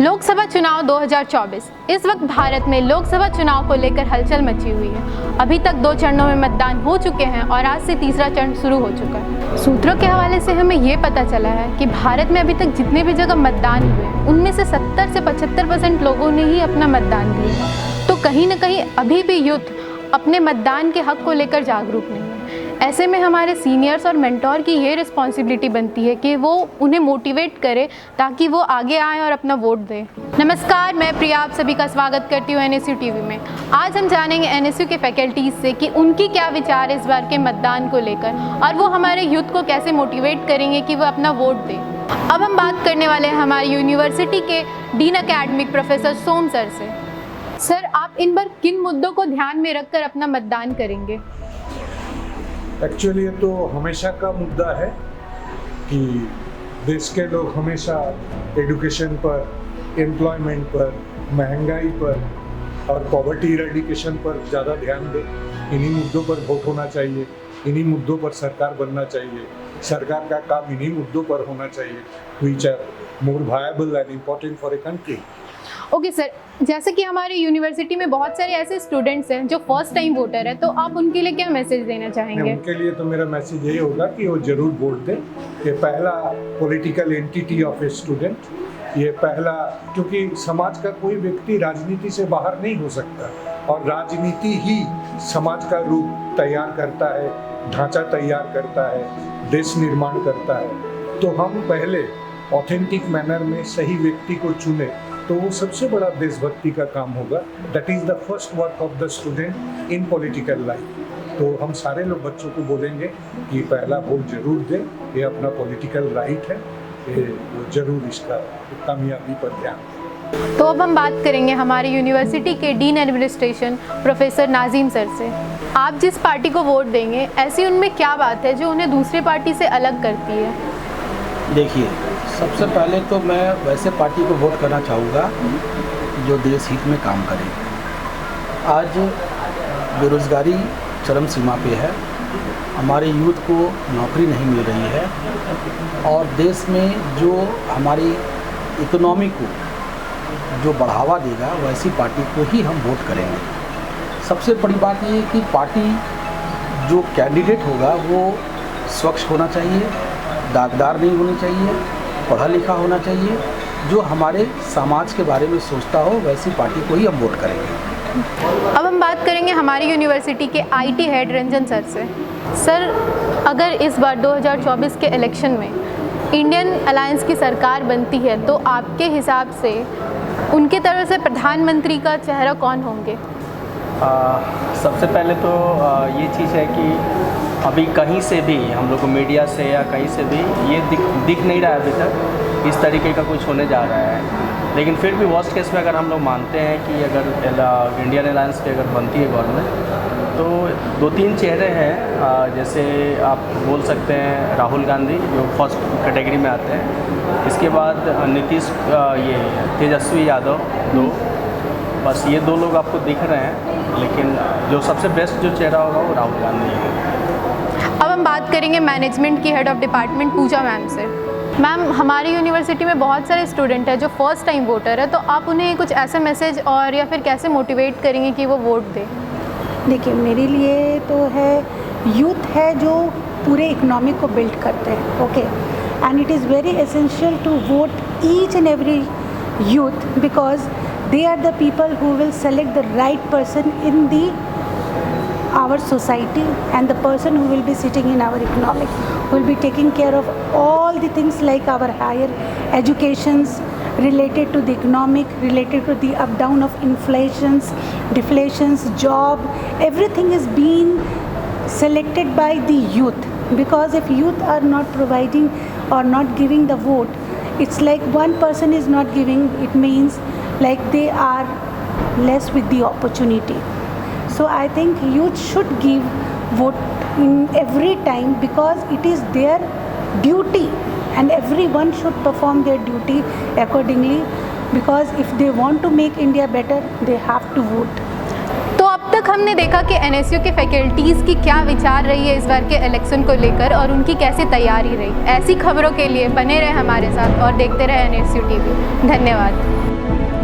लोकसभा चुनाव 2024। इस वक्त भारत में लोकसभा चुनाव को लेकर हलचल मची हुई है। अभी तक 2 चरणों में मतदान हो चुके हैं और आज से तीसरा चरण शुरू हो चुका है। सूत्रों के हवाले से हमें ये पता चला है कि भारत में अभी तक जितने भी जगह मतदान हुए उनमें से 70 से 75% लोगों ने ही अपना मतदान दिया। तो कहीं ना कहीं अभी भी यूथ अपने मतदान के हक को लेकर जागरूक नहीं है। ऐसे में हमारे सीनियर्स और मेंटोर की ये रिस्पॉन्सिबिलिटी बनती है कि वो उन्हें मोटिवेट करे ताकि वो आगे आएँ और अपना वोट दें। नमस्कार, मैं प्रिया आप सभी का स्वागत करती हूँ NSU TV में। आज हम जानेंगे NSU के फैकल्टीज़ से कि उनकी क्या विचार इस बार के मतदान को लेकर और वो हमारे यूथ को कैसे मोटिवेट करेंगे कि वो अपना वोट दें। अब हम बात करने वाले हैं हमारी यूनिवर्सिटी के डीन अकेडमिक प्रोफेसर सोम सर से। सर, आप इन बार किन मुद्दों को ध्यान में रखकर अपना मतदान करेंगे? एक्चुअली ये तो हमेशा का मुद्दा है कि देश के लोग हमेशा एजुकेशन पर, एम्प्लॉयमेंट पर, महंगाई पर और पॉवर्टी इरेडिकेशन पर ज़्यादा ध्यान दें। इन्हीं मुद्दों पर वोट होना चाहिए, इन्हीं मुद्दों पर सरकार बनना चाहिए, सरकार का काम इन्हीं मुद्दों पर होना चाहिए, which are more viable and important for a country. Okay sir, जैसे कि हमारी यूनिवर्सिटी में बहुत सारे ऐसे स्टूडेंट्स हैं जो फर्स्ट टाइम वोटर है, तो आप उनके लिए क्या मैसेज देना चाहेंगे? उनके लिए तो मेरा मैसेज यही होगा कि वो जरूर वोट दें। ये पहला political entity of a student, ये पहला, क्योंकि समाज का कोई व्यक्ति राजनीति से बाहर नहीं हो सकता और राजनीति ही समाज का रूप तैयार करता है, ढांचा तैयार करता है, देश निर्माण करता है। तो हम पहले ऑथेंटिक मैनर में सही व्यक्ति को चुने तो वो सबसे बड़ा देशभक्ति का काम होगा। That is the first work of the student in political life. तो हम सारे लोग बच्चों को बोलेंगे कि पहला वोट जरूर दें, ये अपना पॉलिटिकल राइट है, ये जरूर इसका कामयाबी पर ध्यान दें। तो अब हम बात करेंगे हमारी यूनिवर्सिटी के dean administration professor Nazim sir से। आप जिस पार्टी को वोट देंगे, ऐसी उनमें क्या बात है जो उन्हें दूसरी पार्टी से अलग करती है? देखिए, सबसे पहले तो मैं वैसे पार्टी को वोट करना चाहूँगा जो देश हित में काम करे। आज बेरोज़गारी चरम सीमा पे है, हमारे यूथ को नौकरी नहीं मिल रही है और देश में जो हमारी इकोनॉमी को जो बढ़ावा देगा वैसी पार्टी को ही हम वोट करेंगे। सबसे बड़ी बात ये है कि पार्टी जो कैंडिडेट होगा वो स्वच्छ होना चाहिए, दागदार नहीं होनी चाहिए, पढ़ा लिखा होना चाहिए, जो हमारे समाज के बारे में सोचता हो वैसी पार्टी को ही हम वोट करेंगे। अब हम बात करेंगे हमारी यूनिवर्सिटी के IT हेड रंजन सर से। सर, अगर इस बार 2024 के इलेक्शन में इंडियन अलायंस की सरकार बनती है तो आपके हिसाब से उनके तरफ से प्रधानमंत्री का चेहरा कौन होंगे? सबसे पहले तो ये चीज़ है कि अभी कहीं से भी हम लोग को मीडिया से या कहीं से भी ये दिख नहीं रहा है अभी तक इस तरीके का कुछ होने जा रहा है। लेकिन फिर भी वर्स्ट केस में अगर हम लोग मानते हैं कि अगर इंडियन अलायंस की अगर बनती है गवर्नमेंट तो 2-3 चेहरे हैं। जैसे आप बोल सकते हैं राहुल गांधी जो फर्स्ट कैटेगरी में आते हैं, इसके बाद नीतीश, ये तेजस्वी यादव, 2, बस ये 2 लोग आपको दिख रहे हैं। लेकिन जो सबसे बेस्ट जो चेहरा होगा वो राहुल गांधी है। अब हम बात करेंगे मैनेजमेंट की head of department Pooja ma'am से। मैम, हमारी यूनिवर्सिटी में बहुत सारे स्टूडेंट हैं जो फर्स्ट टाइम वोटर है, तो आप उन्हें कुछ ऐसे मैसेज और या फिर कैसे मोटिवेट करेंगे कि वो वोट दें? देखिए, मेरे लिए तो है, यूथ है जो पूरे इकोनॉमी को बिल्ड करते हैं, okay, and it is very essential to vote each and every youth because they are the people who will select the right person in our society and the person who will be sitting in our economic will be taking care of all the things like our higher educations related to the economic, related to the up down of inflations, deflations, job, everything is being selected by the youth. Because if youth are not providing or not giving the vote, it's like one person is not giving, it means like they are less with the opportunity. So I think youth should give vote in every time because it is their duty and everyone should perform their duty accordingly because if they want to make India better, they have to vote. तो अब तक तक हमने देखा कि NSU के faculties की क्या विचार रही है इस बार के इलेक्शन को लेकर और उनकी कैसे तैयारी रही। ऐसी खबरों के लिए बने रहे हमारे साथ और देखते रहे एनएसयू टीवी। धन्यवाद।